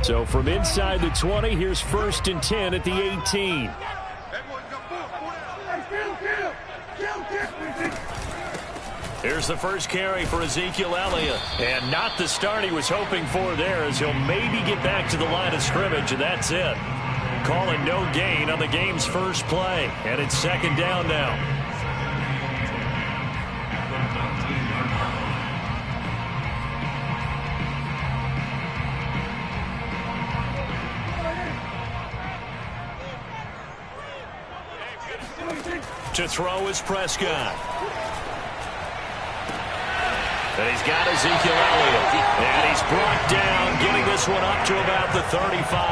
So from inside the 20, here's 1st and 10 at the 18. Here's the first carry for Ezekiel Elliott. And not the start he was hoping for there, as he'll maybe get back to the line of scrimmage, and that's it. Calling no gain on the game's first play. And it's 2nd down now. To throw is Prescott. And he's got Ezekiel Elliott. And he's brought down, getting this one up to about the 35.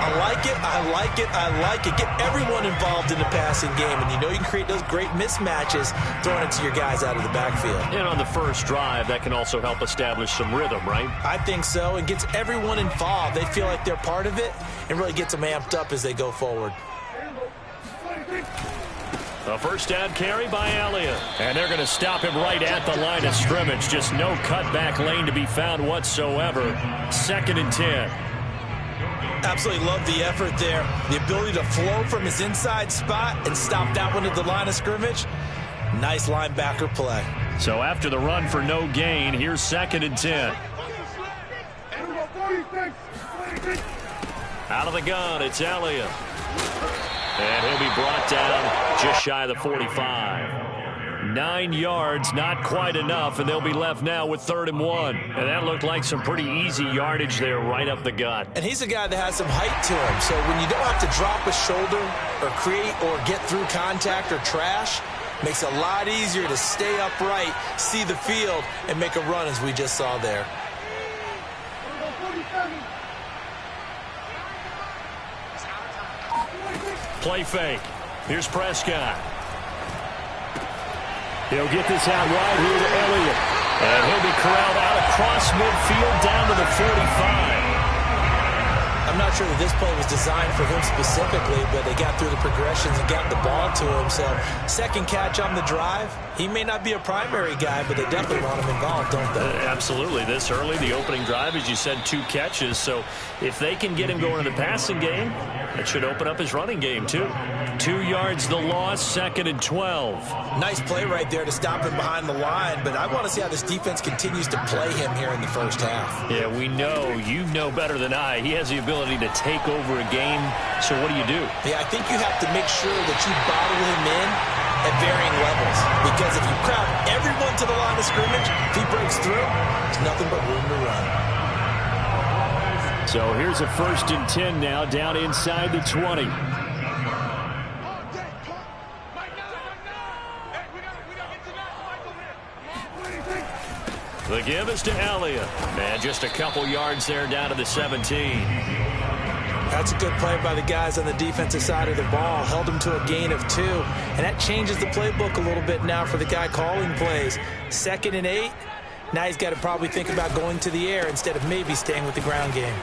I like it, I like it, I like it. Get everyone involved in the passing game. And you know you can create those great mismatches throwing it to your guys out of the backfield. And on the first drive, that can also help establish some rhythm, right? I think so. It gets everyone involved. They feel like they're part of it and really gets them amped up as they go forward. A first down carry by Elliott. And they're going to stop him right at the line of scrimmage. Just no cutback lane to be found whatsoever. 2nd and 10. Absolutely love the effort there. The ability to flow from his inside spot and stop that one at the line of scrimmage. Nice linebacker play. So after the run for no gain, here's 2nd and 10. Out of the gun, it's Elliott. And he'll be brought down just shy of the 45. 9 yards, not quite enough, and they'll be left now with 3rd and 1. And that looked like some pretty easy yardage there right up the gut. And he's a guy that has some height to him, so when you don't have to drop a shoulder or create or get through contact or trash, makes it a lot easier to stay upright, see the field, and make a run as we just saw there. Play fake. Here's Prescott. He'll get this out wide here to Elliott. And he'll be corralled out across midfield down to the 45. I'm not sure that this play was designed for him specifically, but they got through the progressions and got the ball to him. So, 2nd catch on the drive. He may not be a primary guy, but they definitely want him involved, don't they? Absolutely. This early, the opening drive, as you said, 2 catches. So, if they can get him going in the passing game, that should open up his running game, too. 2 yards the loss, 2nd and 12. Nice play right there to stop him behind the line, but I want to see how this defense continues to play him here in the first half. Yeah, we know. You know better than I. He has the ability to take over a game, so what do you do? Yeah, I think you have to make sure that you bottle him in at varying levels, because if you crowd everyone to the line of scrimmage, if he breaks through, there's nothing but room to run. So here's a 1st and 10 now, down inside the 20. The give is to Elliott. And just a couple yards there down to the 17. That's a good play by the guys on the defensive side of the ball. Held him to a gain of 2. And that changes the playbook a little bit now for the guy calling plays. 2nd and 8. Now he's got to probably think about going to the air instead of maybe staying with the ground game.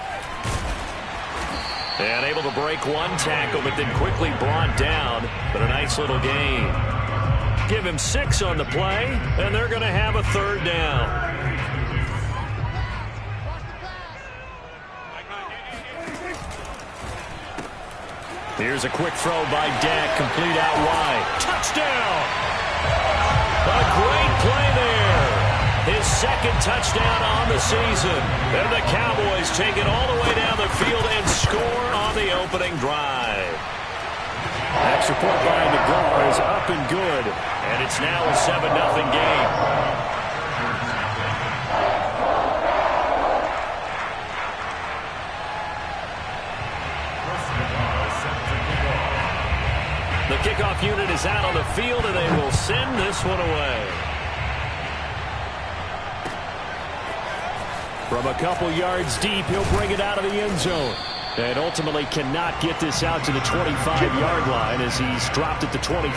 And able to break one tackle, but then quickly brought down. But a nice little gain. Give him 6 on the play, and they're going to have a 3rd down. Here's a quick throw by Dak, complete out wide. Touchdown! A great play there. His 2nd touchdown on the season. And the Cowboys take it all the way down the field and score on the opening drive. Extra point by McGraw is up and good. And it's now a 7-0 game. The kickoff unit is out on the field, and they will send this one away. From a couple yards deep, he'll bring it out of the end zone. And ultimately cannot get this out to the 25-yard line as he's dropped at the 23.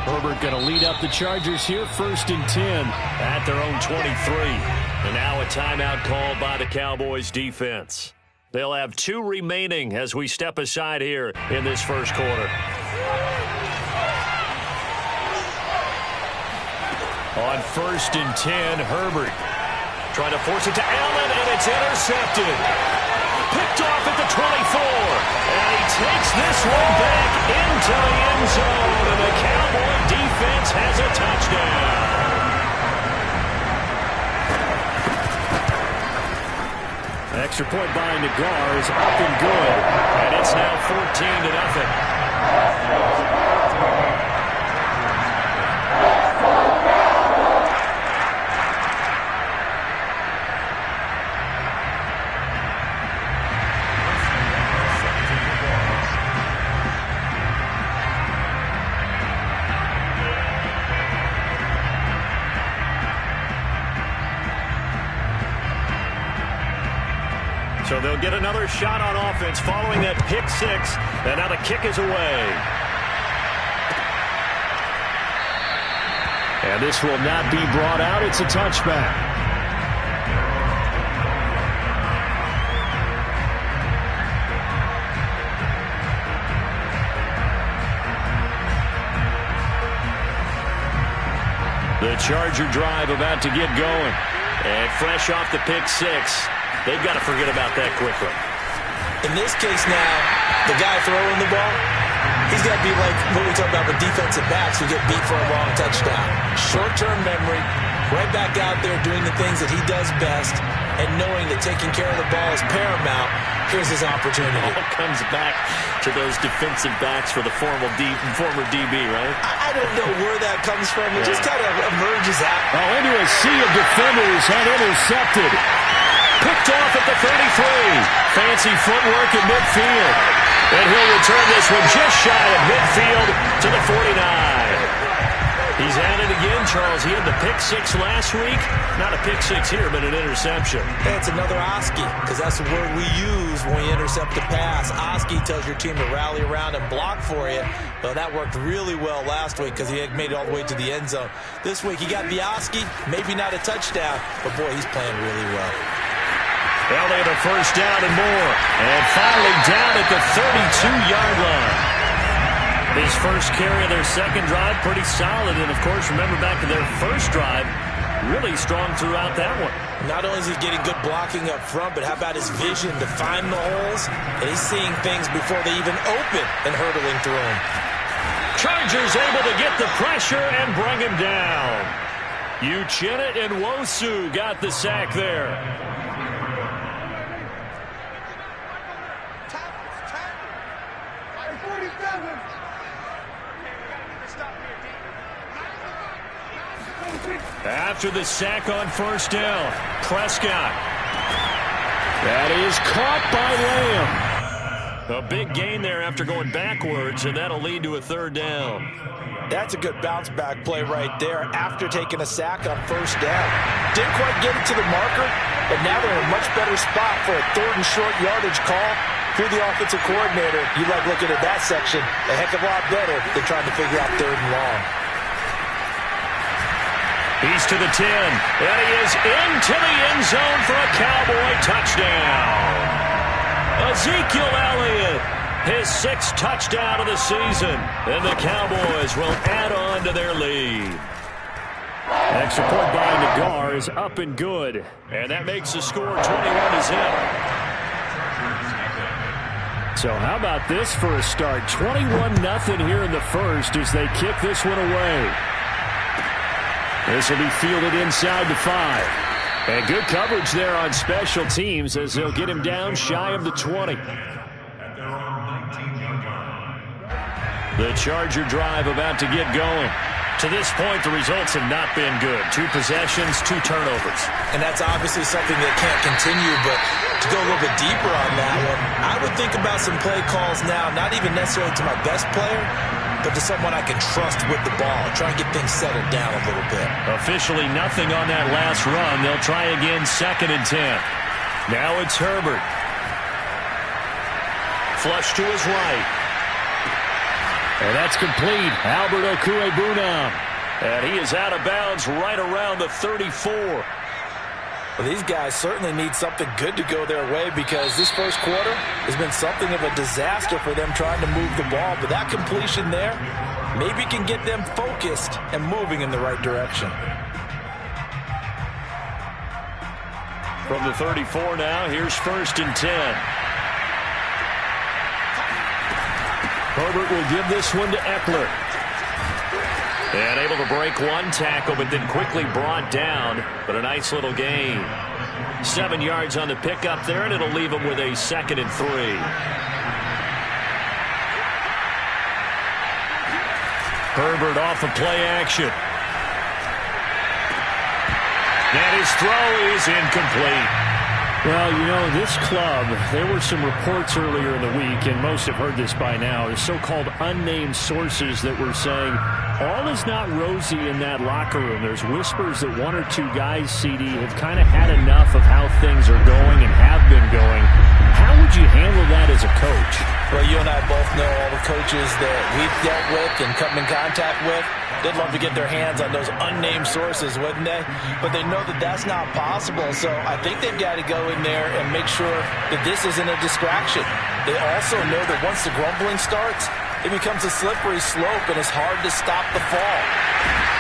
Herbert going to lead up the Chargers here, 1st and 10 at their own 23. And now a timeout called by the Cowboys defense. They'll have 2 remaining as we step aside here in this first quarter. On 1st and 10, Herbert trying to force it to Allen, and it's intercepted. Picked off at the 24. And he takes this one back into the end zone, and the Cowboy defense has a touchdown. Extra point by Nagar is up and good, and it's now 14-0. So they'll get another shot on offense following that pick 6, and now the kick is away. And this will not be brought out. It's a touchback. The Charger drive about to get going. And fresh off the pick 6. They've got to forget about that quickly. In this case now, the guy throwing the ball, he's got to be like what we talk about with defensive backs who get beat for a long touchdown. Short-term memory, right back out there doing the things that he does best, and knowing that taking care of the ball is paramount. Here's his opportunity. It all comes back to those defensive backs for the former DB, right? I don't know where that comes from. It just kind of emerges out. Oh, into a sea of defenders and intercepted. Picked off at the 33. Fancy footwork in midfield. And he'll return this one just shy of midfield to the 49. He's at it again, Charles. He had the pick 6 last week. Not a pick 6 here, but an interception. It's another Oski, because that's the word we use when we intercept a pass. Oski tells your team to rally around and block for you. Well, that worked really well last week because he had made it all the way to the end zone. This week he got the Oski, maybe not a touchdown, but boy, he's playing really well. Well, they had a first down and more. And finally down at the 32-yard line. His first carry of their second drive, pretty solid. And, of course, remember back to their first drive, really strong throughout that one. Not only is he getting good blocking up front, but how about his vision to find the holes? And he's seeing things before they even open and hurdling through them. Chargers able to get the pressure and bring him down. Uchenna and Wosu got the sack there. After the sack on first down, Prescott. That is caught by Lamb. A big gain there after going backwards, and that'll lead to a third down. That's a good bounce back play right there after taking a sack on first down. Didn't quite get it to the marker, but now they're in a much better spot for a 3rd and short yardage call. If you're the offensive coordinator, you like looking at that section a heck of a lot better than trying to figure out 3rd and long. He's to the 10, and he is into the end zone for a Cowboy touchdown. Ezekiel Elliott, his 6th touchdown of the season, and the Cowboys will add on to their lead. Extra point by Nagar is up and good, and that makes the score 21-0. So how about this for a start? 21-0 here in the first as they kick this one away. This will be fielded inside the 5. And good coverage there on special teams as they'll get him down shy of the 20. The Charger drive about to get going. To this point, the results have not been good. 2 possessions, 2 turnovers. And that's obviously something that can't continue, but to go a little bit deeper on that one, I would think about some play calls now, not even necessarily to my best player, but to someone I can trust with the ball. Try and get things settled down a little bit. Officially nothing on that last run. They'll try again 2nd and 10. Now it's Herbert. Flush to his right. And that's complete. Albert Okwuegbunam. And he is out of bounds right around the 34. Well, these guys certainly need something good to go their way because this first quarter has been something of a disaster for them trying to move the ball. But that completion there maybe can get them focused and moving in the right direction. From the 34 now, here's 1st and 10. Herbert will give this one to Eckler. And able to break one tackle, but then quickly brought down. But a nice little gain. 7 yards on the pickup there, and it'll leave him with a 2nd and 3. Herbert off of play action. And his throw is incomplete. Well, you know, this club, there were some reports earlier in the week, and most have heard this by now, the so-called unnamed sources that were saying all is not rosy in that locker room. There's whispers that 1 or 2 guys, CD, have kind of had enough of how things are going and have been going. How would you handle that as a coach? Well, you and I both know all the coaches that we've dealt with and come in contact with. They'd love to get their hands on those unnamed sources, wouldn't they? But they know that that's not possible, so I think they've got to go in there and make sure that this isn't a distraction. They also know that once the grumbling starts, it becomes a slippery slope, and it's hard to stop the fall.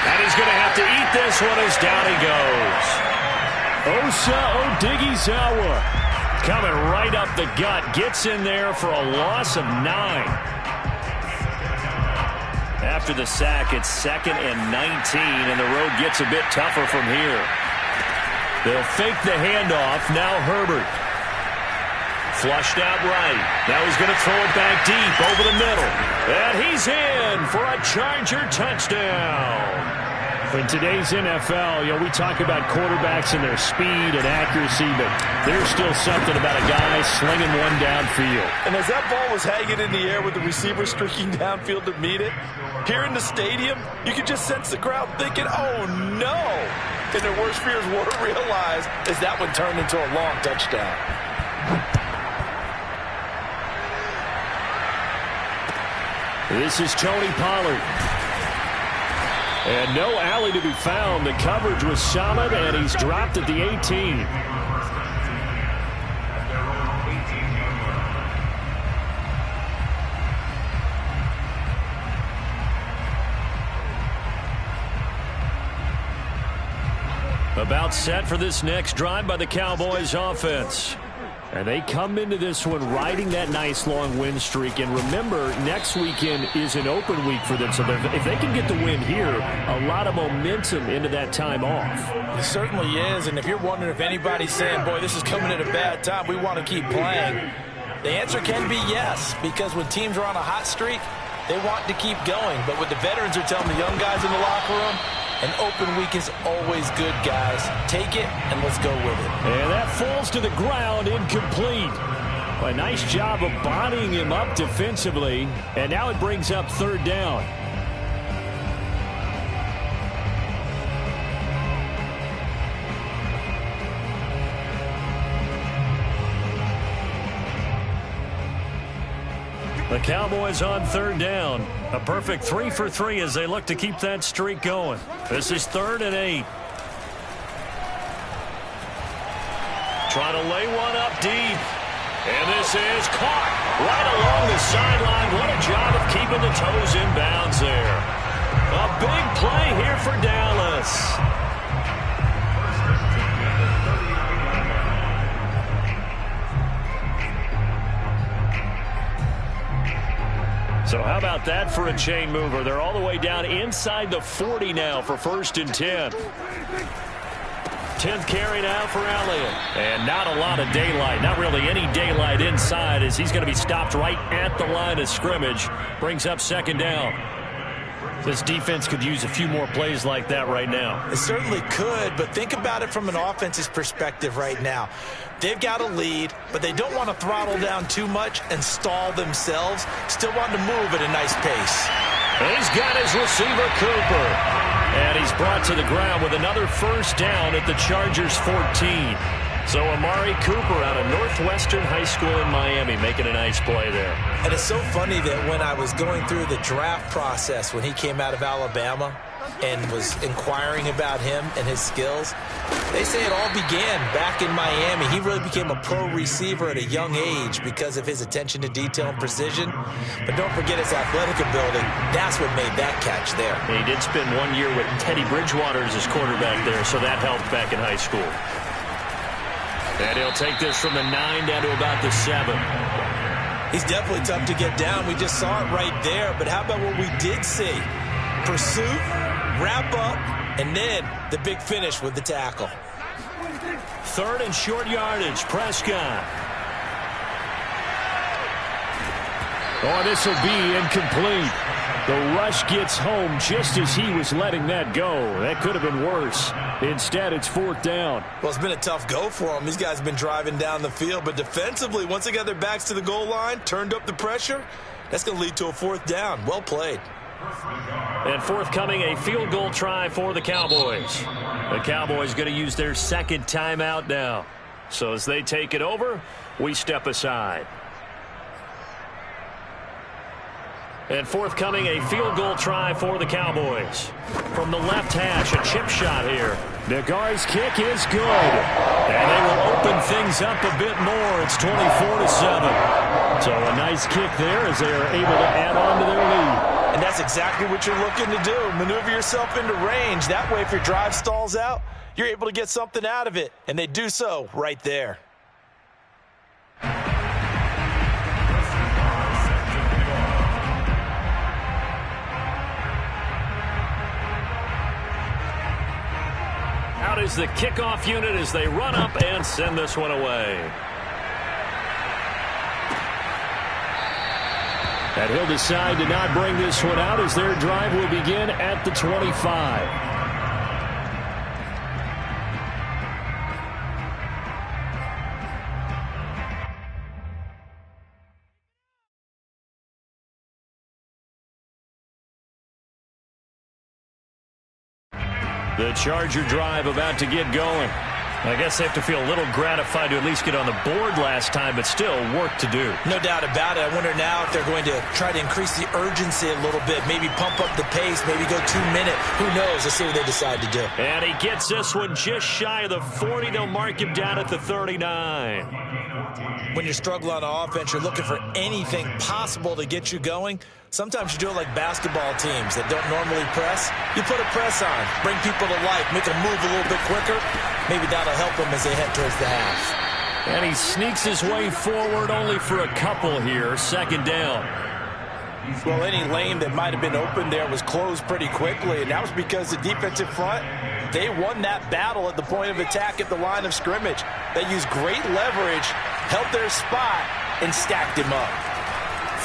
And he's going to have to eat this one as down he goes. Osa Odighizuwa coming right up the gut, gets in there for a loss of 9. After the sack, it's 2nd and 19, and the road gets a bit tougher from here. They'll fake the handoff. Now Herbert. Flushed out right. Now he's going to throw it back deep over the middle. And he's in for a Charger touchdown. In today's NFL, you know, we talk about quarterbacks and their speed and accuracy, but there's still something about a guy slinging one downfield. And as that ball was hanging in the air with the receiver streaking downfield to meet it, here in the stadium, you could just sense the crowd thinking, oh, no. And their worst fears were realized as that one turned into a long touchdown. This is Tony Pollard. And no alley to be found. The coverage was solid, and he's dropped at the 18. About set for this next drive by the Cowboys offense. And they come into this one riding that nice long win streak. And remember, next weekend is an open week for them. So if they can get the win here, a lot of momentum into that time off. It certainly is. And if you're wondering if anybody's saying, boy, this is coming at a bad time, we want to keep playing, the answer can be yes. Because when teams are on a hot streak, they want to keep going. But what the veterans are telling the young guys in the locker room, an open week is always good, guys. Take it, and let's go with it. And that falls to the ground, incomplete. A nice job of bodying him up defensively. And now it brings up 3rd down. The Cowboys on 3rd down. A perfect 3 for 3 as they look to keep that streak going. This is 3rd and 8. Trying to lay one up deep. And this is caught right along the sideline. What a job of keeping the toes in bounds there. A big play here for Dallas. So how about that for a chain mover? They're all the way down inside the 40 now for 1st and 10. 10th carry now for Elliott. And not a lot of daylight. Not really any daylight inside as he's going to be stopped right at the line of scrimmage. Brings up 2nd down. This defense could use a few more plays like that right now. It certainly could, but think about it from an offense's perspective right now. They've got a lead, but they don't want to throttle down too much and stall themselves. Still want to move at a nice pace. And he's got his receiver, Cooper. And he's brought to the ground with another 1st down at the Chargers' 14. So Amari Cooper out of Northwestern High School in Miami making a nice play there. And it's so funny that when I was going through the draft process when he came out of Alabama and was inquiring about him and his skills, they say it all began back in Miami. He really became a pro receiver at a young age because of his attention to detail and precision. But don't forget his athletic ability. That's what made that catch there. He did spend 1 year with Teddy Bridgewater as his quarterback there, so that helped back in high school. And he'll take this from the 9 down to about the 7. He's definitely tough to get down. We just saw it right there. But how about what we did see? Pursuit, wrap up, and then the big finish with the tackle. 3rd and short yardage, Prescott. Oh, this will be incomplete. The rush gets home just as he was letting that go. That could have been worse. Instead, it's 4th down. Well, it's been a tough go for them. These guys have been driving down the field, but defensively, once they got their backs to the goal line, turned up the pressure, that's going to lead to a 4th down. Well played. And forthcoming, a field goal try for the Cowboys. The Cowboys going to use their 2nd timeout now. So as they take it over, we step aside. And forthcoming, a field goal try for the Cowboys. From the left hash, a chip shot here. Nagar's kick is good. And they will open things up a bit more. It's 24-7. So a nice kick there as they are able to add on to their lead. And that's exactly what you're looking to do. Maneuver yourself into range. That way, if your drive stalls out, you're able to get something out of it. And they do so right there. Out is the kickoff unit as they run up and send this one away. And he'll decide to not bring this one out as their drive will begin at the 25. The Charger drive about to get going. I guess they have to feel a little gratified to at least get on the board last time, but still work to do. No doubt about it. I wonder now if they're going to try to increase the urgency a little bit, maybe pump up the pace, maybe go 2 minute. Who knows? Let's see what they decide to do. And he gets this one just shy of the 40. They'll mark him down at the 39. When you're struggling on offense, you're looking for anything possible to get you going. Sometimes you do it like basketball teams that don't normally press. You put a press on, bring people to life, make them move a little bit quicker. Maybe that'll help them as they head towards the half. And he sneaks his way forward only for a couple here. 2nd down. Well, any lane that might have been open there was closed pretty quickly, and that was because the defensive front, they won that battle at the point of attack at the line of scrimmage. They used great leverage, held their spot, and stacked him up.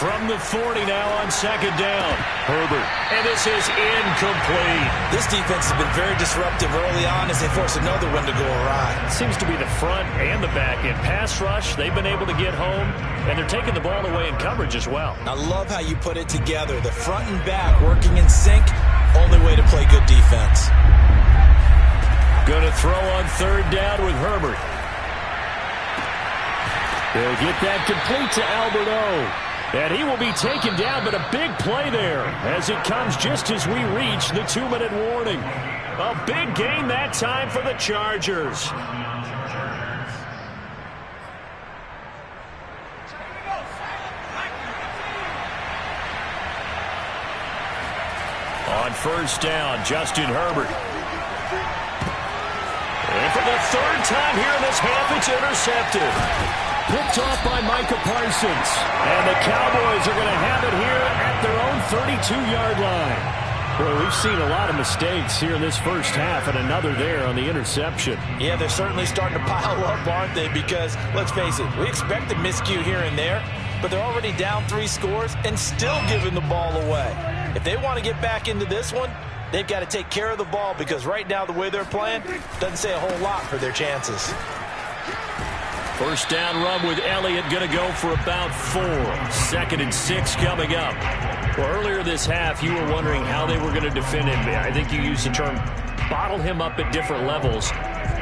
From the 40 now on 2nd down. Herbert. And this is incomplete. This defense has been very disruptive early on as they force another one to go awry. Seems to be the front and the back end. Pass rush, they've been able to get home, and they're taking the ball away in coverage as well. I love how you put it together. The front and back working in sync. Only way to play good defense. Going to throw on 3rd down with Herbert. They'll get that complete to Albert O. And he will be taken down, but a big play there as it comes just as we reach the 2-minute warning. A big gain that time for the Chargers. On 1st down, Justin Herbert. And for the 3rd time here in this half, it's intercepted. Picked off by Micah Parsons. And the Cowboys are going to have it here at their own 32-yard line. Well, we've seen a lot of mistakes here in this first half and another there on the interception. Yeah, they're certainly starting to pile up, aren't they? Because, let's face it, we expect a miscue here and there, but they're already down 3 scores and still giving the ball away. If they want to get back into this one, they've got to take care of the ball because right now the way they're playing doesn't say a whole lot for their chances. 1st down run with Elliott going to go for about 4. 2nd and 6 coming up. Well, earlier this half, you were wondering how they were going to defend him. I think you used the term bottle him up at different levels.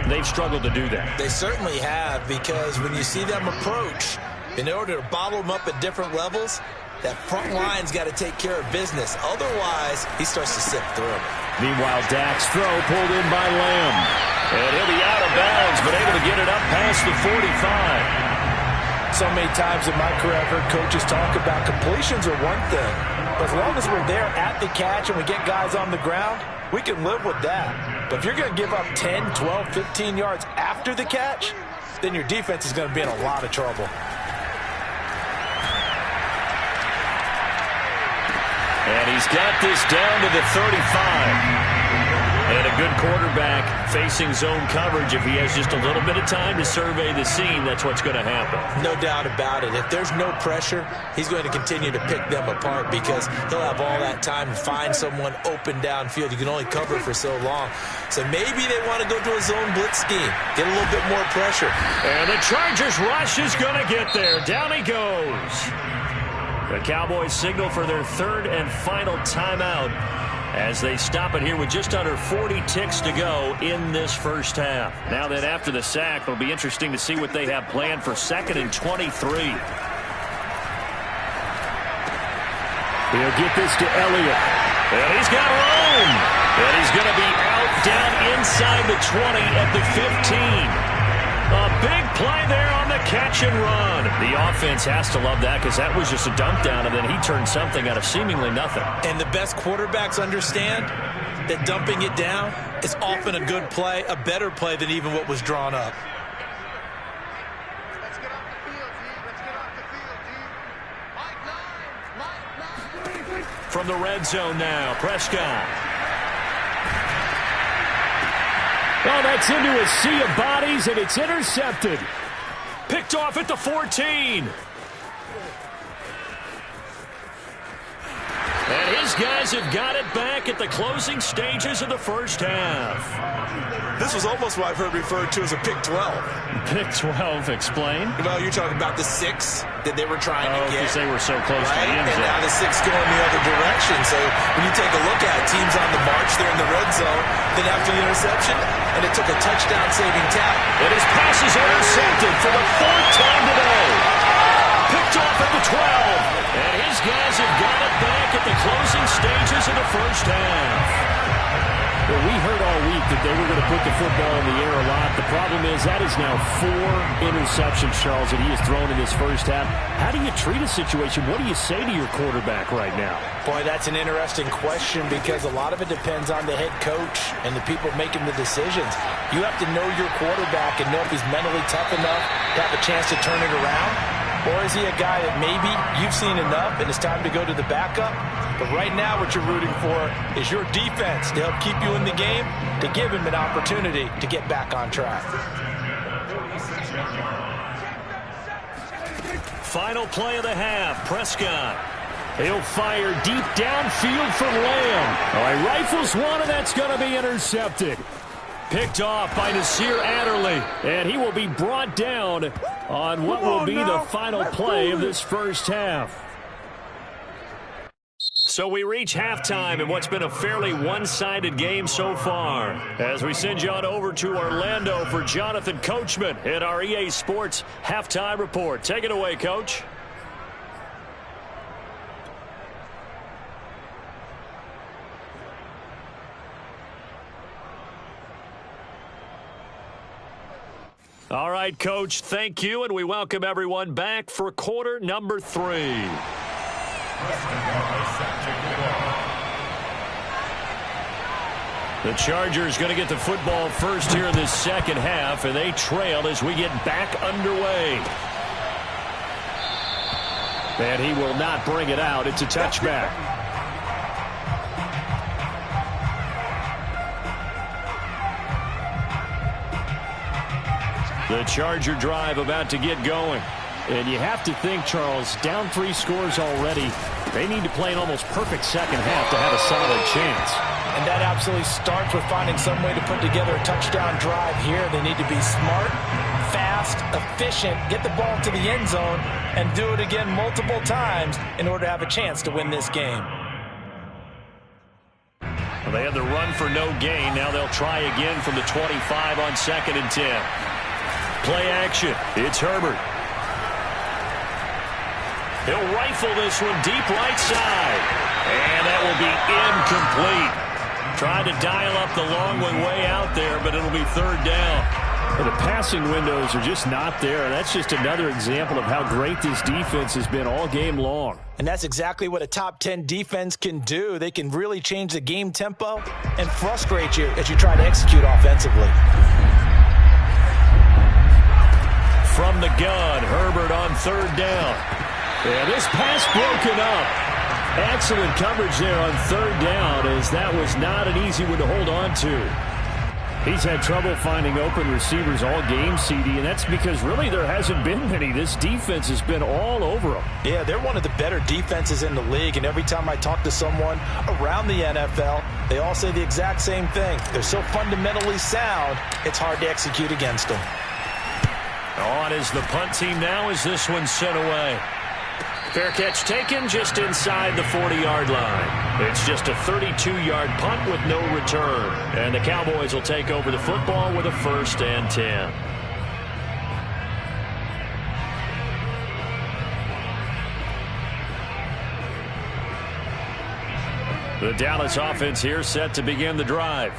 they've struggled to do that. They certainly have, because when you see them approach, in order to bottle them up at different levels, that front line's got to take care of business. Otherwise, he starts to sift through. Meanwhile, Dak's throw pulled in by Lamb. And he'll be out of bounds, but able to get it up past the 45. So many times in my career, I've heard coaches talk about completions are one thing. But as long as we're there at the catch and we get guys on the ground, we can live with that. But if you're going to give up 10, 12, 15 yards after the catch, then your defense is going to be in a lot of trouble. And he's got this down to the 35. And a good quarterback facing zone coverage. If he has just a little bit of time to survey the scene, that's what's going to happen. No doubt about it. If there's no pressure, he's going to continue to pick them apart because he'll have all that time to find someone open downfield. You can only cover for so long. So maybe they want to go to a zone blitz scheme, get a little bit more pressure. And the Chargers rush is going to get there. Down he goes. The Cowboys signal for their third and final timeout as they stop it here with just under 40 ticks to go in this first half. Now that after the sack, it'll be interesting to see what they have planned for 2nd and 23. He'll get this to Elliott. And he's got room. And he's going to be out down inside the 20 at the 15. A big play there on the catch and run. The offense has to love that because that was just a dump down, and then he turned something out of seemingly nothing. And the best quarterbacks understand that dumping it down is often a good play, a better play than even what was drawn up. Let's get off the field, G. Let's get off the field, G. Mike 9. From the red zone now, Prescott. Oh, that's into a sea of bodies, and it's intercepted. Picked off at the 14. And his guys have got it back at the closing stages of the first half. This was almost what I've heard referred to as a pick 12. Pick 12, explain. Well, you're talking about the 6 that they were trying to get. Because they were so close to the end zone. And now the 6 going the other direction. So when you take a look at it, teams on the march, they're in the red zone. Then after the interception, and it took a touchdown-saving tackle. And his pass is intercepted for the 4th time today. Picked off at the 12. And his guys have got it back at the closing stages of the first half. Well, we heard all week that they were going to put the football in the air a lot. The problem is that is now 4 interceptions, Charles, that he has thrown in this first half. How do you treat a situation? What do you say to your quarterback right now? Boy, that's an interesting question because a lot of it depends on the head coach and the people making the decisions. You have to know your quarterback and know if he's mentally tough enough to have a chance to turn it around. Or is he a guy that maybe you've seen enough and it's time to go to the backup? But right now what you're rooting for is your defense to help keep you in the game, to give him an opportunity to get back on track. Final play of the half, Prescott. He'll fire deep downfield from Lamb. All right, rifles one, and that's going to be intercepted. Picked off by Nasir Adderley, and he will be brought down on what will be the final play of this first half. So we reach halftime in what's been a fairly one-sided game so far. As we send you on over to Orlando for Jonathan Coachman in our EA Sports Halftime Report. Take it away, Coach. All right, Coach, thank you, and we welcome everyone back for quarter number 3. The Chargers going to get the football first here in this second half, and they trail as we get back underway. And he will not bring it out. It's a touchback. The Charger drive about to get going. And you have to think, Charles, down 3 scores already. They need to play an almost perfect second half to have a solid chance. And that absolutely starts with finding some way to put together a touchdown drive here. They need to be smart, fast, efficient, get the ball to the end zone, and do it again multiple times in order to have a chance to win this game. Well, they had the run for no gain. Now they'll try again from the 25 on 2nd and 10. Play action. It's Herbert. He'll rifle this one deep right side. And that will be incomplete. Tried to dial up the long one way out there, but it'll be 3rd down. Well, the passing windows are just not there. And that's just another example of how great this defense has been all game long. And that's exactly what a top 10 defense can do. They can really change the game tempo and frustrate you as you try to execute offensively. From the gun, Herbert on 3rd down. And this pass broken up. Excellent coverage there on 3rd down, as that was not an easy one to hold on to. He's had trouble finding open receivers all game, CD, and that's because really there hasn't been many. This defense has been all over them. Yeah, they're one of the better defenses in the league, and every time I talk to someone around the NFL, they all say the exact same thing. They're so fundamentally sound, it's hard to execute against them. On is the punt team now as this one's sent away. Fair catch taken just inside the 40-yard line. It's just a 32-yard punt with no return. And the Cowboys will take over the football with a 1st and 10. The Dallas offense here set to begin the drive.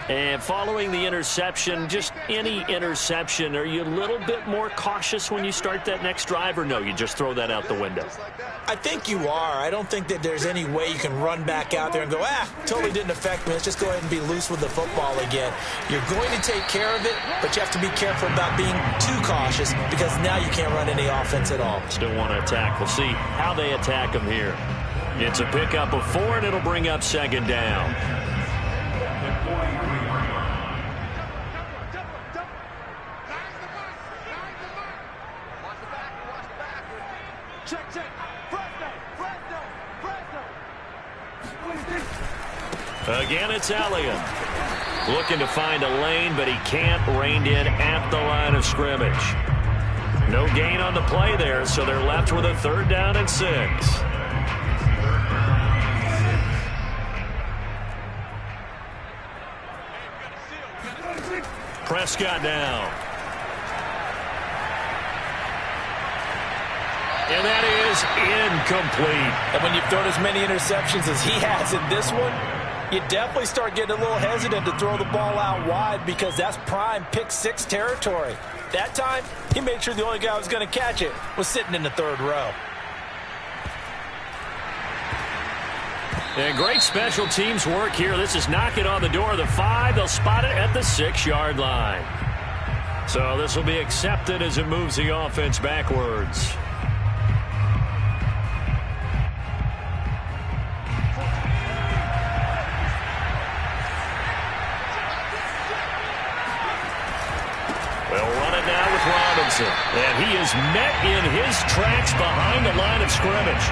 And following the interception, just any interception, are you a little bit more cautious when you start that next drive, or no, you just throw that out the window? I think you are. I don't think that there's any way you can run back out there and go, totally didn't affect me. Let's just go ahead and be loose with the football again. You're going to take care of it, but you have to be careful about being too cautious because now you can't run any offense at all. Still want to attack. We'll see how they attack them here. It's a pickup of 4, and it'll bring up 2nd down. Again, it's Elliott. Looking to find a lane, but he can't. Reined in at the line of scrimmage. No gain on the play there, so they're left with a 3rd down and 6. Prescott down. And that is incomplete. And when you've thrown as many interceptions as he has in this one, you definitely start getting a little hesitant to throw the ball out wide because that's prime pick 6 territory. That time, he made sure the only guy who was going to catch it was sitting in the 3rd row. And great special teams work here. This is knocking on the door of the 5. They'll spot it at the 6-yard line. So this will be accepted as it moves the offense backwards. And he is met in his tracks behind the line of scrimmage.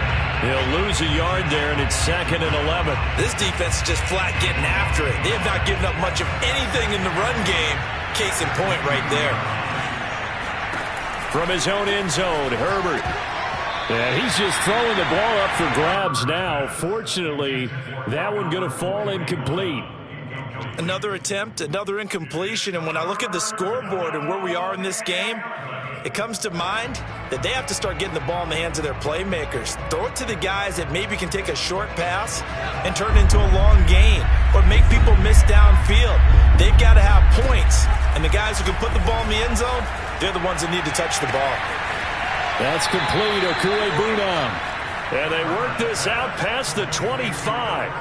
He'll lose a yard there, and it's 2nd and 11. This defense is just flat getting after it. They have not given up much of anything in the run game. Case in point right there. From his own end zone, Herbert. Yeah, he's just throwing the ball up for grabs now. Fortunately, that one going to fall incomplete. Another attempt, another incompletion, and when I look at the scoreboard and where we are in this game, it comes to mind that they have to start getting the ball in the hands of their playmakers. Throw it to the guys that maybe can take a short pass and turn it into a long gain or make people miss downfield. They've got to have points, and the guys who can put the ball in the end zone, they're the ones that need to touch the ball. That's complete, Okuegbunam. And they work this out past the 25.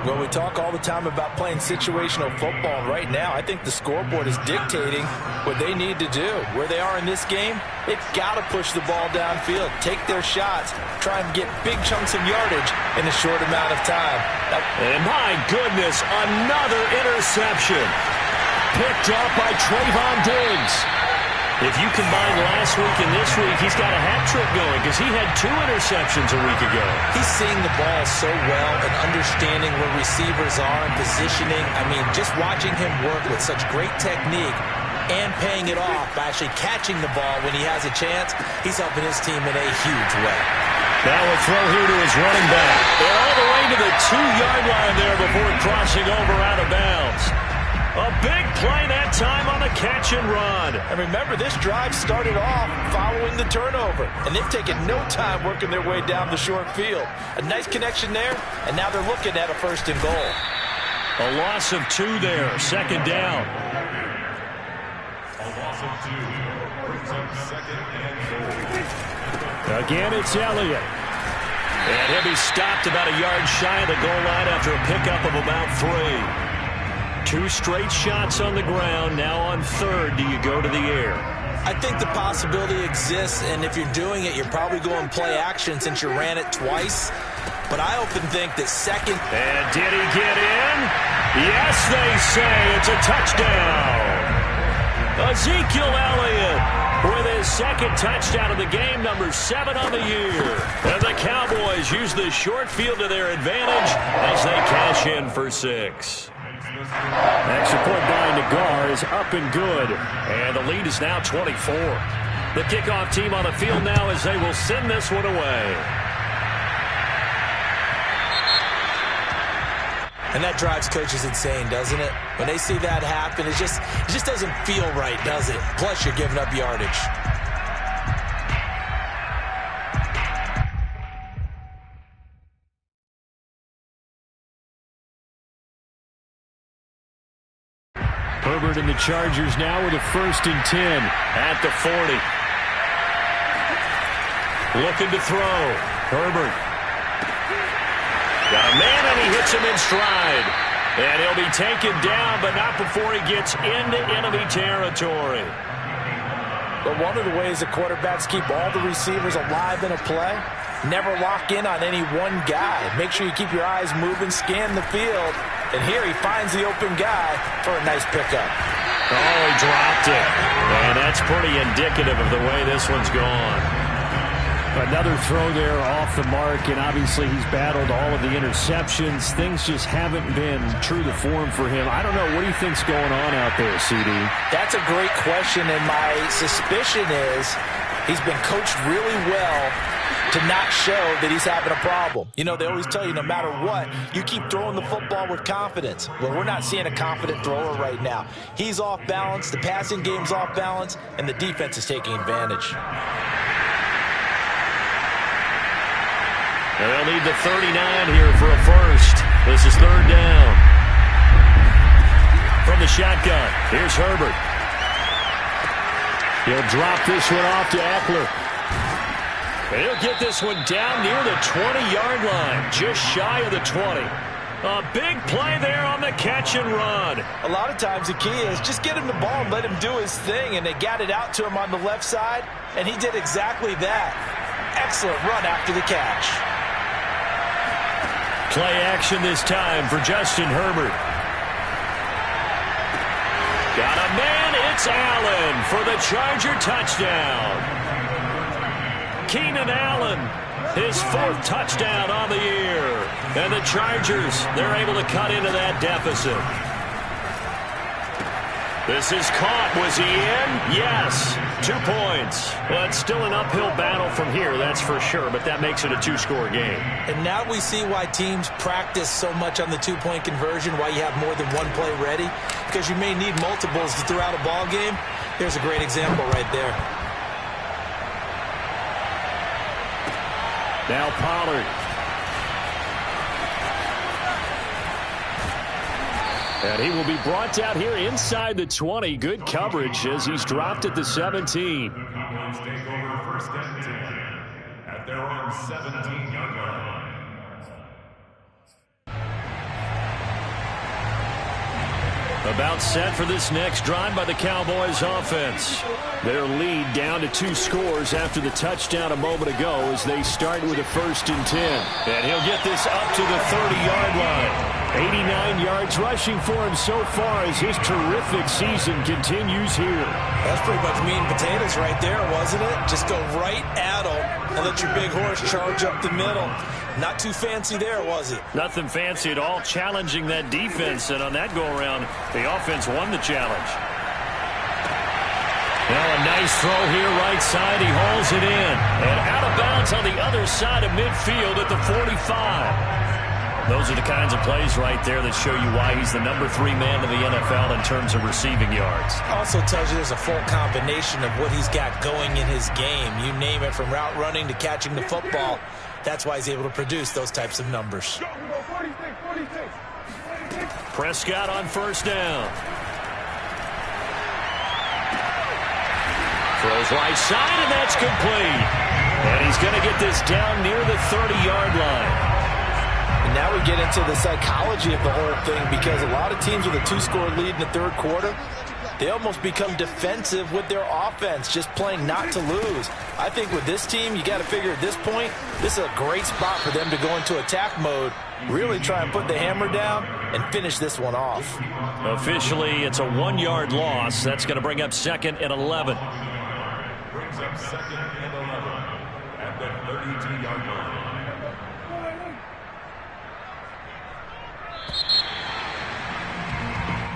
Well, we talk all the time about playing situational football, and right now I think the scoreboard is dictating what they need to do. Where they are in this game, they've got to push the ball downfield, take their shots, try and get big chunks of yardage in a short amount of time. And my goodness, another interception. Picked up by Trayvon Diggs. If you combine last week and this week, he's got a hat trick going because he had 2 interceptions a week ago. He's seeing the ball so well and understanding where receivers are and positioning. I mean, just watching him work with such great technique and paying it off by actually catching the ball when he has a chance, he's helping his team in a huge way. Now a throw here to his running back. And all the way to the 2-yard line there before crossing over out of bounds. A big play that time on the catch and run. And remember, this drive started off following the turnover, and they've taken no time working their way down the short field. A nice connection there, and now they're looking at a 1st and goal. A loss of 2 there, 2nd down. A loss of 2 brings up 2nd and goal. Again, it's Elliott. And he'll be stopped about a yard shy of the goal line after a pickup of about 3. 2 straight shots on the ground. Now on 3rd, do you go to the air? I think the possibility exists, and if you're doing it, you're probably going play action since you ran it twice. But I often think that 2nd... And did he get in? Yes, they say it's a touchdown. Ezekiel Elliott with his 2nd touchdown of the game, number 7 on the year. And the Cowboys use the short field to their advantage as they cash in for 6. Extra point by Nagar is up and good. And the lead is now 24. The kickoff team on the field now as they will send this one away. And that drives coaches insane, doesn't it? When they see that happen, it just doesn't feel right, does it? Plus, you're giving up yardage. Herbert and the Chargers now with a 1st and 10 at the 40. Looking to throw. Herbert. Got a man, and he hits him in stride. And he'll be taken down, but not before he gets into enemy territory. But one of the ways that quarterbacks keep all the receivers alive in a play, never lock in on any one guy. Make sure you keep your eyes moving, scan the field. And here he finds the open guy for a nice pickup. Oh, he dropped it. And that's pretty indicative of the way this one's gone. Another throw there off the mark, and obviously he's battled all of the interceptions. Things just haven't been true to form for him. I don't know. What do you think's going on out there, CD? That's a great question, and my suspicion is he's been coached really well to not show that he's having a problem. You know, they always tell you no matter what, you keep throwing the football with confidence. Well, we're not seeing a confident thrower right now. He's off balance, the passing game's off balance, and the defense is taking advantage. And they'll need the 39 here for a 1st. This is 3rd down. From the shotgun, here's Herbert. He'll drop this one off to Eckler. And he'll get this one down near the 20-yard line, just shy of the 20. A big play there on the catch and run. A lot of times the key is just get him the ball and let him do his thing, and they got it out to him on the left side, and he did exactly that. Excellent run after the catch. Play action this time for Justin Herbert. Got a man, it's Allen for the Charger touchdown. Keenan Allen, his 4th touchdown on the year. And the Chargers, they're able to cut into that deficit. This is caught. Was he in? Yes. 2 points. Well, it's still an uphill battle from here, that's for sure, but that makes it a 2-score game. And now we see why teams practice so much on the 2-point conversion, why you have more than one play ready, because you may need multiples throughout a ball game. Here's a great example right there. Now Pollard. And he will be brought down here inside the 20. Good coverage as he's dropped at the 17. Cowboys take over 1st and 10 at their own 17-yard line. About set for this next drive by the Cowboys offense. Their lead down to 2 scores after the touchdown a moment ago as they start with a 1st and 10. And he'll get this up to the 30-yard line. 89 yards rushing for him so far as his terrific season continues here. That's pretty much meat and potatoes right there, wasn't it? Just go right at him and let your big horse charge up the middle. Not too fancy there, was it? Nothing fancy at all, challenging that defense, and on that go-around, the offense won the challenge. Now a nice throw here, right side. He hauls it in. And out of bounds on the other side of midfield at the 45. Those are the kinds of plays right there that show you why he's the number 3 man in the NFL in terms of receiving yards. Also tells you there's a full combination of what he's got going in his game. You name it, from route running to catching the football. That's why he's able to produce those types of numbers. Prescott on first down. Throws right side, and that's complete. And he's going to get this down near the 30-yard line. And now we get into the psychology of the whole thing, because a lot of teams with a 2-score lead in the third quarter, they almost become defensive with their offense, just playing not to lose. I think with this team, you got to figure at this point, this is a great spot for them to go into attack mode, really try and put the hammer down and finish this one off. Officially, it's a 1-yard loss. That's going to bring up 2nd and 11. Brings up 2nd and 11 at the 32-yard line.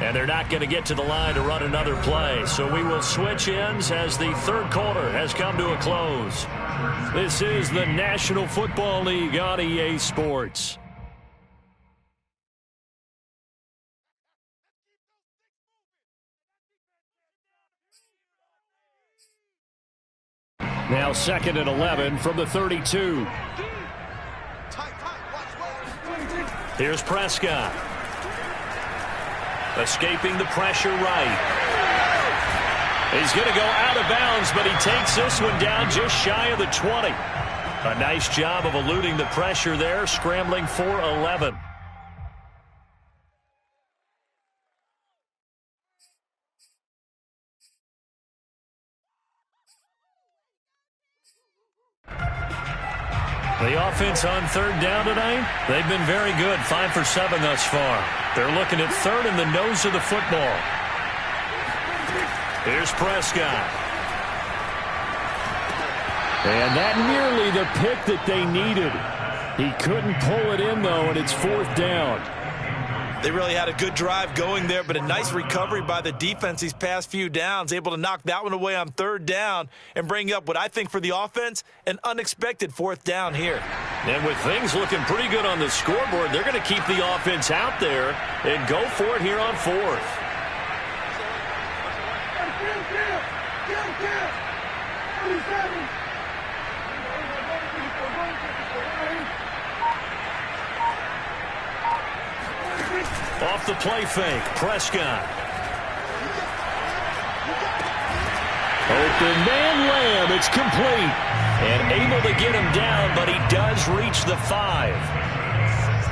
And they're not going to get to the line to run another play. So we will switch ends as the third quarter has come to a close. This is the National Football League on EA Sports. Now 2nd and 11 from the 32. Here's Prescott. Escaping the pressure right. He's going to go out of bounds, but he takes this one down just shy of the 20. A nice job of eluding the pressure there, scrambling for 11. The offense on third down tonight, they've been very good, 5 for 7 thus far. They're looking at third in the nose of the football. Here's Prescott. And that nearly the pick that they needed. He couldn't pull it in, though, and it's 4th down. They really had a good drive going there, but a nice recovery by the defense these past few downs, able to knock that one away on third down and bring up what I think for the offense, an unexpected 4th down here. And with things looking pretty good on the scoreboard, they're going to keep the offense out there and go for it here on 4th. Off the play fake, Prescott. Open man Lamb, it's complete. And able to get him down, but he does reach the 5.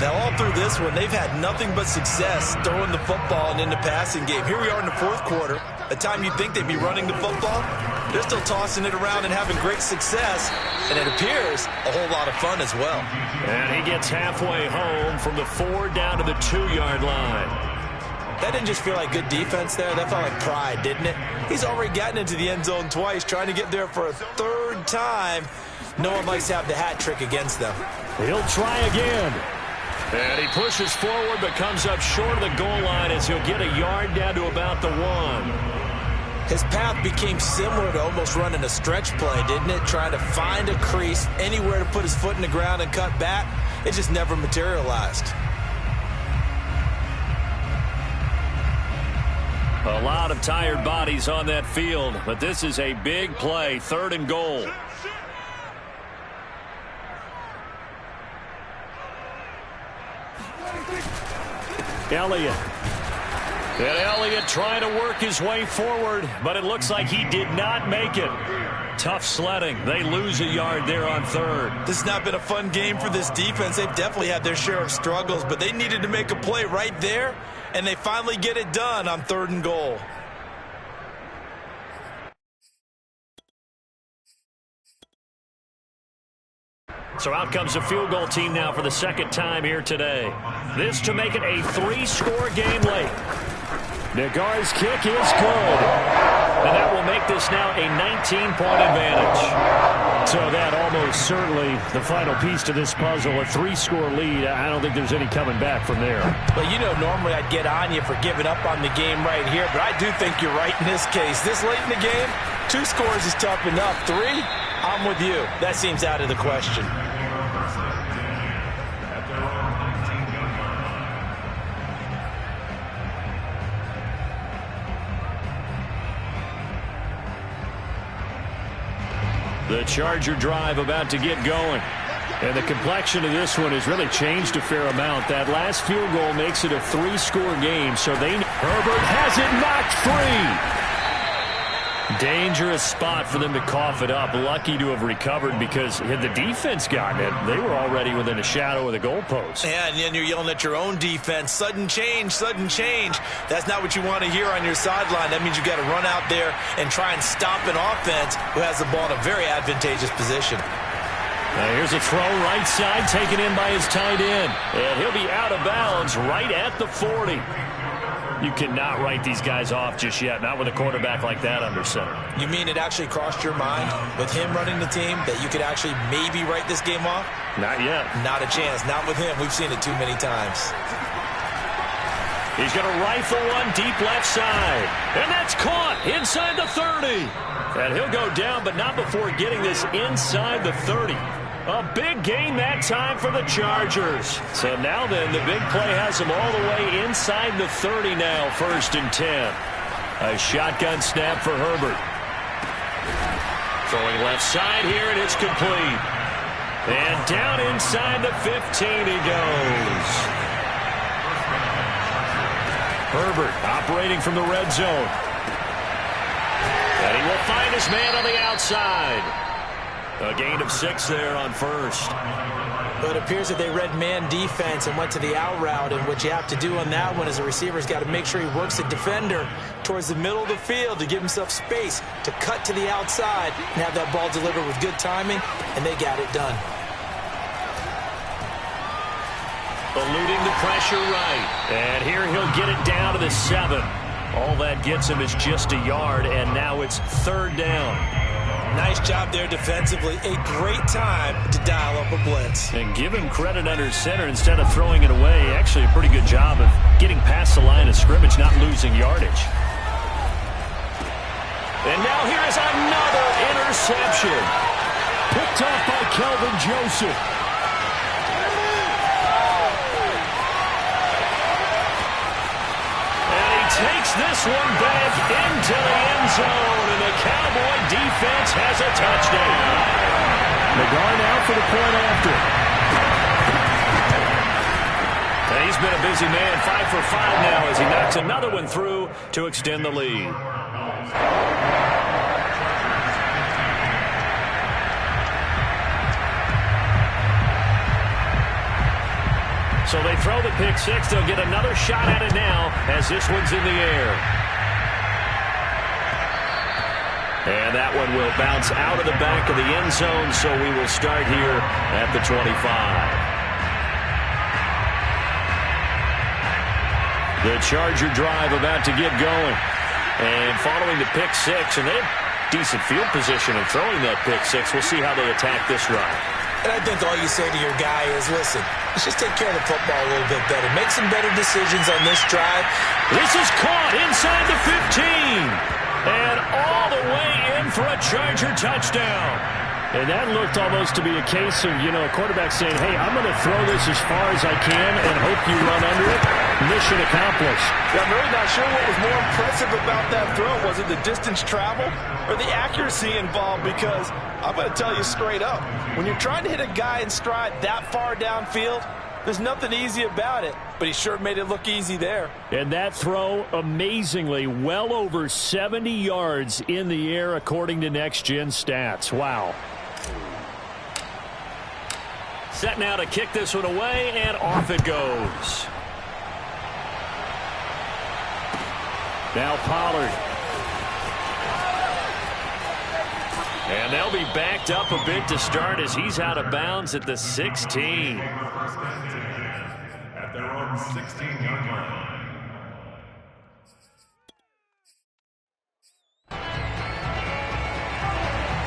Now, all through this one, they've had nothing but success throwing the football and in the passing game. Here we are in the fourth quarter, a time you'd think they'd be running the football. They're still tossing it around and having great success, and it appears a whole lot of fun as well. And he gets halfway home from the 4 down to the 2-yard line. That didn't just feel like good defense there. That felt like pride, didn't it? He's already gotten into the end zone twice, trying to get there for a 3rd time. No one likes to have the hat trick against them. He'll try again. And he pushes forward but comes up short of the goal line as he'll get a yard down to about the 1. His path became similar to almost running a stretch play, didn't it? Trying to find a crease, anywhere to put his foot in the ground and cut back. It just never materialized. A lot of tired bodies on that field, but this is a big play, 3rd and goal. Elliott. And Elliott trying to work his way forward, but it looks like he did not make it. Tough sledding. They lose a yard there on 3rd. This has not been a fun game for this defense. They've definitely had their share of struggles, but they needed to make a play right there, and they finally get it done on 3rd and goal. So out comes the field goal team now for the 2nd time here today. This to make it a 3-score game late. Nagar's kick is good. And that will make this now a 19-point advantage. So that almost certainly the final piece to this puzzle, a 3-score lead. I don't think there's any coming back from there. Well, you know, normally I'd get on you for giving up on the game right here, but I do think you're right in this case. This late in the game, 2 scores is tough enough. 3, I'm with you. That seems out of the question. At their own 19 The Charger drive about to get going. And the complexion of this one has really changed a fair amount. That last field goal makes it a 3-score game, so Herbert has it knocked free. Dangerous spot for them to cough it up. Lucky to have recovered because had the defense gotten it, they were already within a shadow of the goalpost. Yeah, and then you're yelling at your own defense. Sudden change, sudden change. That's not what you want to hear on your sideline. That means you've got to run out there and try and stop an offense who has the ball in a very advantageous position. Now here's a throw right side taken in by his tight end. And he'll be out of bounds right at the 40. You cannot write these guys off just yet, not with a quarterback like that under center. You mean it actually crossed your mind with him running the team that you could actually maybe write this game off? Not yet. Not a chance. Not with him. We've seen it too many times. He's going to rifle one deep left side. And that's caught inside the 30. And he'll go down, but not before getting this inside the 30. A big gain that time for the Chargers. So now then, the big play has them all the way inside the 30 now, 1st and 10. A shotgun snap for Herbert. Throwing left side here, and it's complete. And down inside the 15 he goes. Herbert operating from the red zone. And he will find his man on the outside. A gain of 6 there on 1st. But it appears that they read man defense and went to the out route, and what you have to do on that one is a receiver's got to make sure he works the defender towards the middle of the field to give himself space to cut to the outside and have that ball delivered with good timing, and they got it done. Eluding the pressure right. And here he'll get it down to the 7. All that gets him is just a yard, and now it's 3rd down. Nice job there defensively. A great time to dial up a blitz. And give him credit under center instead of throwing it away. Actually a pretty good job of getting past the line of scrimmage, not losing yardage. And now here is another interception. Picked off by Kelvin Joseph. Takes this one back into the end zone, and the Cowboy defense has a touchdown. McGar now for the point after. And he's been a busy man, 5 for 5 now as he knocks another one through to extend the lead. So they throw the pick 6. They'll get another shot at it now as this one's in the air. And that one will bounce out of the back of the end zone, so we will start here at the 25. The Charger drive about to get going. And following the pick 6, and they have decent field position in throwing that pick 6. We'll see how they attack this drive. And I think all you say to your guy is, listen, let's just take care of the football a little bit better. Make some better decisions on this drive. This is caught inside the 15. And all the way in for a Charger touchdown. And that looked almost to be a case of, a quarterback saying, hey, I'm going to throw this as far as I can and hope you run under it. Mission accomplished. Yeah, I'm really not sure what was more impressive about that throw. Was it the distance traveled or the accuracy involved? Because I'm going to tell you straight up, when you're trying to hit a guy in stride that far downfield, there's nothing easy about it, but he sure made it look easy there. And that throw, amazingly, well over 70 yards in the air, according to Next Gen Stats. Wow. Set now to kick this one away, and off it goes. Now Pollard. And they'll be backed up a bit to start as he's out of bounds at the 16. At their own 16-yard line.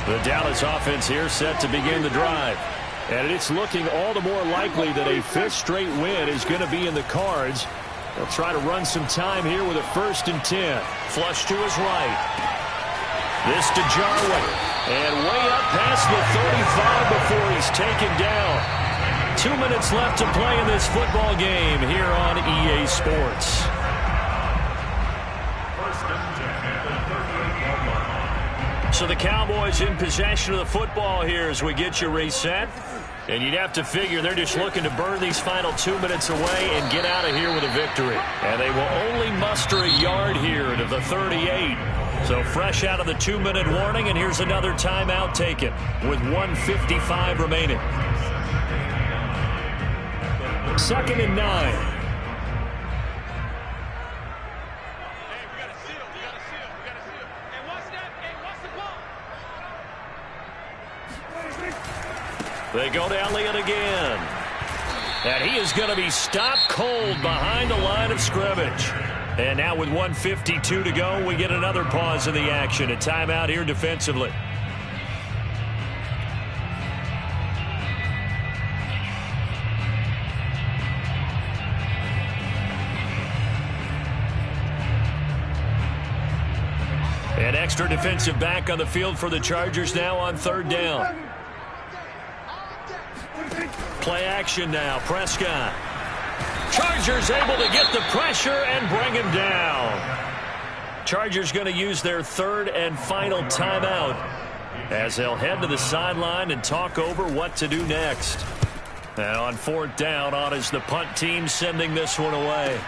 The Dallas offense here set to begin the drive. And it's looking all the more likely that a 5th straight win is going to be in the cards. They'll try to run some time here with a 1st and 10. Flush to his right. This to Jarwin. And way up past the 35 before he's taken down. 2 minutes left to play in this football game here on EA Sports. So the Cowboys in possession of the football here as we get you reset. And you'd have to figure they're just looking to burn these final 2 minutes away and get out of here with a victory. And they will only muster a yard here to the 38. So fresh out of the 2-minute warning, and here's another timeout taken with 1:55 remaining. 2nd and 9. They go to Elliott again. And he is going to be stopped cold behind the line of scrimmage. And now with 1:52 to go, we get another pause in the action. A timeout here defensively. An extra defensive back on the field for the Chargers now on 3rd down. Play action now. Prescott. Chargers able to get the pressure and bring him down. Chargers going to use their 3rd and final timeout as they'll head to the sideline and talk over what to do next. And on 4th down, on is the punt team sending this one away.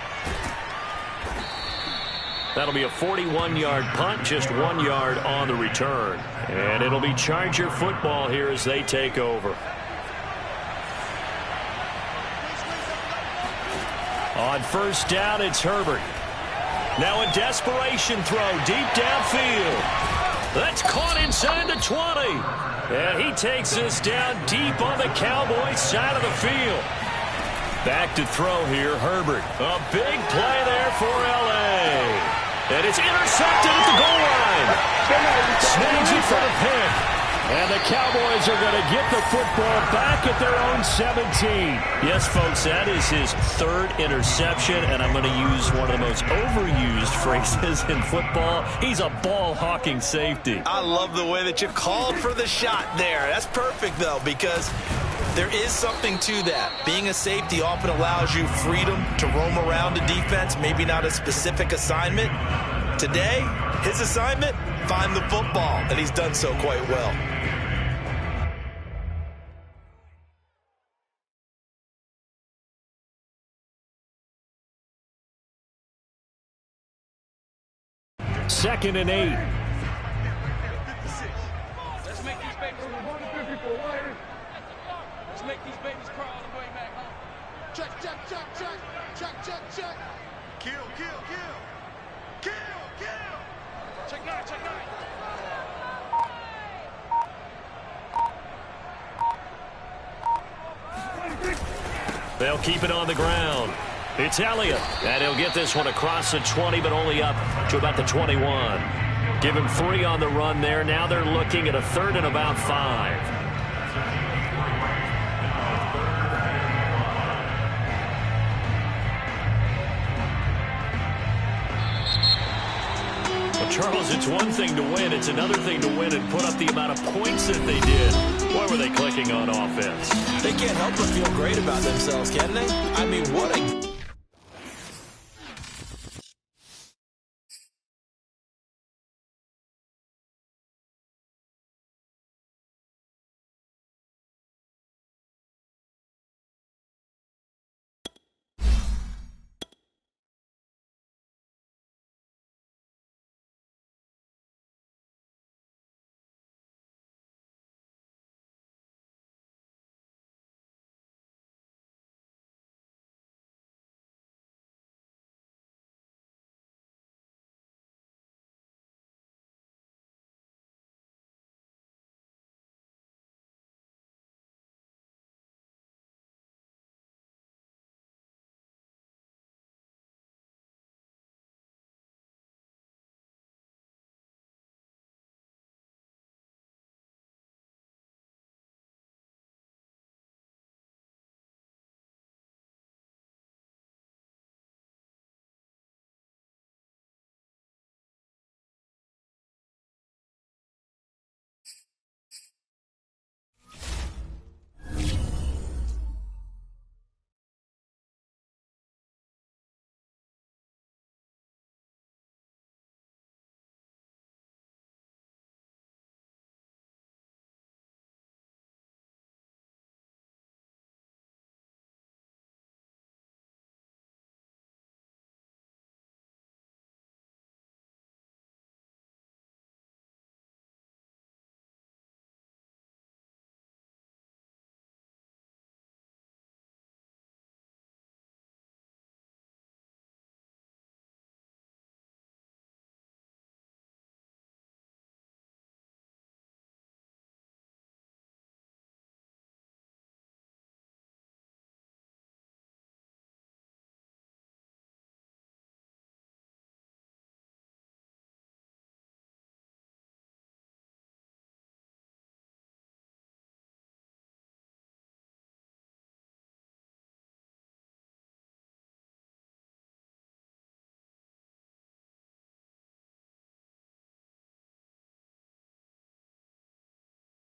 That'll be a 41-yard punt, just 1 yard on the return. And it'll be Charger football here as they take over. On 1st down, it's Herbert. Now a desperation throw deep downfield. That's caught inside the 20. And he takes this down deep on the Cowboys side of the field. Back to throw here, Herbert. A big play there for L.A. And it's intercepted at the goal line. Snags it for the pick. And the Cowboys are going to get the football back at their own 17. Yes, folks, that is his 3rd interception, and I'm going to use one of the most overused phrases in football. He's a ball-hawking safety. I love the way that you called for the shot there. That's perfect, though, because there is something to that. Being a safety often allows you freedom to roam around a defense, maybe not a specific assignment. Today, his assignment, find the football, and he's done so quite well. Second and 8. Let's make these babies Let's make these babies crawl all the way back home. Check. Kill. Check 9. They'll keep it on the ground. It's Elliott, and he'll get this one across the 20, but only up to about the 21. Give him 3 on the run there. Now they're looking at a 3rd and about 5. Charles, it's one thing to win. It's another thing to win and put up the amount of points that they did. Why were they clicking on offense? They can't help but feel great about themselves, can they? I mean, what a...